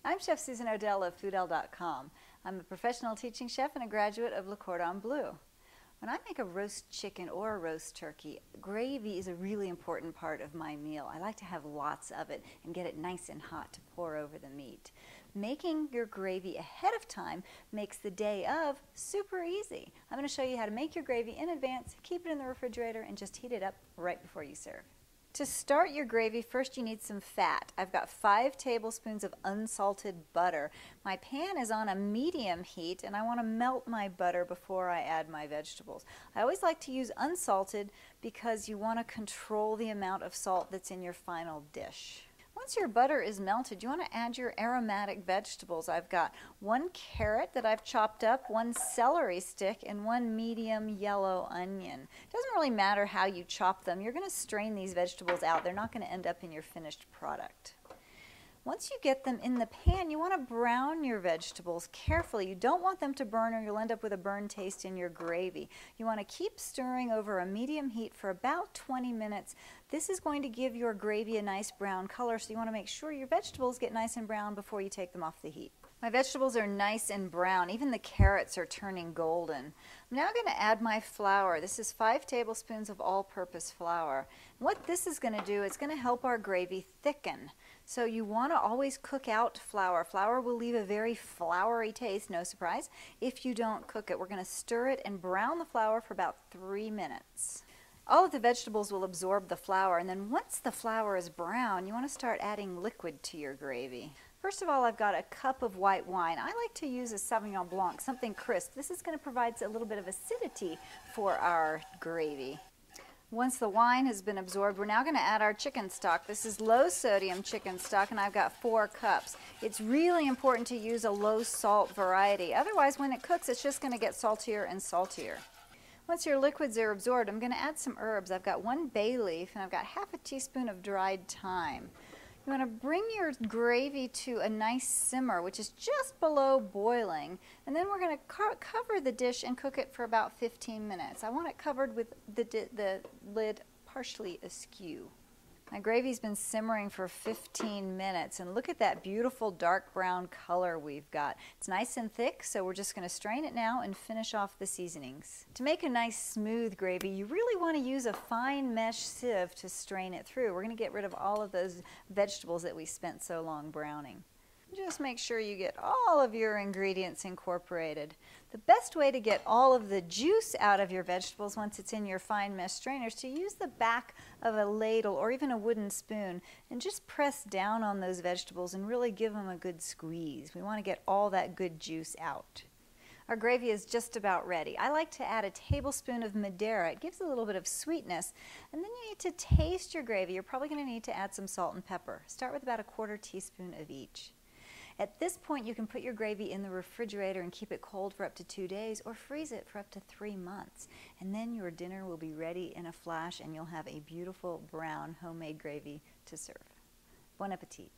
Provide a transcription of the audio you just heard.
I'm Chef Susan Odell of Foodelle.com. I'm a professional teaching chef and a graduate of Le Cordon Bleu. When I make a roast chicken or a roast turkey, gravy is a really important part of my meal. I like to have lots of it and get it nice and hot to pour over the meat. Making your gravy ahead of time makes the day of super easy. I'm going to show you how to make your gravy in advance, keep it in the refrigerator, and just heat it up right before you serve. To start your gravy, first you need some fat. I've got 5 tablespoons of unsalted butter. My pan is on a medium heat and I want to melt my butter before I add my vegetables. I always like to use unsalted because you want to control the amount of salt that's in your final dish. Once your butter is melted, you want to add your aromatic vegetables. I've got 1 carrot that I've chopped up, 1 celery stick, and 1 medium yellow onion. It doesn't really matter how you chop them. You're going to strain these vegetables out. They're not going to end up in your finished product. Once you get them in the pan, you want to brown your vegetables carefully. You don't want them to burn or you'll end up with a burned taste in your gravy. You want to keep stirring over a medium heat for about 20 minutes. This is going to give your gravy a nice brown color, so you want to make sure your vegetables get nice and brown before you take them off the heat. My vegetables are nice and brown. Even the carrots are turning golden. I'm now going to add my flour. This is 5 tablespoons of all-purpose flour. What this is going to do, it's going to help our gravy thicken. So you want to always cook out flour. Flour will leave a very floury taste, no surprise, if you don't cook it. We're going to stir it and brown the flour for about 3 minutes. All of the vegetables will absorb the flour, and then once the flour is brown, you want to start adding liquid to your gravy. First of all, I've got a cup of white wine. I like to use a Sauvignon Blanc, something crisp. This is going to provide a little bit of acidity for our gravy. Once the wine has been absorbed, we're now going to add our chicken stock. This is low sodium chicken stock and I've got 4 cups. It's really important to use a low salt variety. Otherwise, when it cooks, it's just going to get saltier and saltier. Once your liquids are absorbed, I'm going to add some herbs. I've got 1 bay leaf and I've got half a teaspoon of dried thyme. You want to bring your gravy to a nice simmer, which is just below boiling, and then we're going to cover the dish and cook it for about 15 minutes. I want it covered with the lid partially askew. My gravy's been simmering for 15 minutes, and look at that beautiful dark brown color we've got. It's nice and thick, so we're just going to strain it now and finish off the seasonings. To make a nice smooth gravy, you really want to use a fine mesh sieve to strain it through. We're going to get rid of all of those vegetables that we spent so long browning. Just make sure you get all of your ingredients incorporated. The best way to get all of the juice out of your vegetables once it's in your fine mesh strainer is to use the back of a ladle or even a wooden spoon and just press down on those vegetables and really give them a good squeeze. We want to get all that good juice out. Our gravy is just about ready. I like to add a tablespoon of Madeira. It gives a little bit of sweetness. And then you need to taste your gravy. You're probably going to need to add some salt and pepper. Start with about a 1/4 teaspoon of each. At this point, you can put your gravy in the refrigerator and keep it cold for up to 2 days or freeze it for up to 3 months. And then your dinner will be ready in a flash and you'll have a beautiful brown homemade gravy to serve. Bon appetit.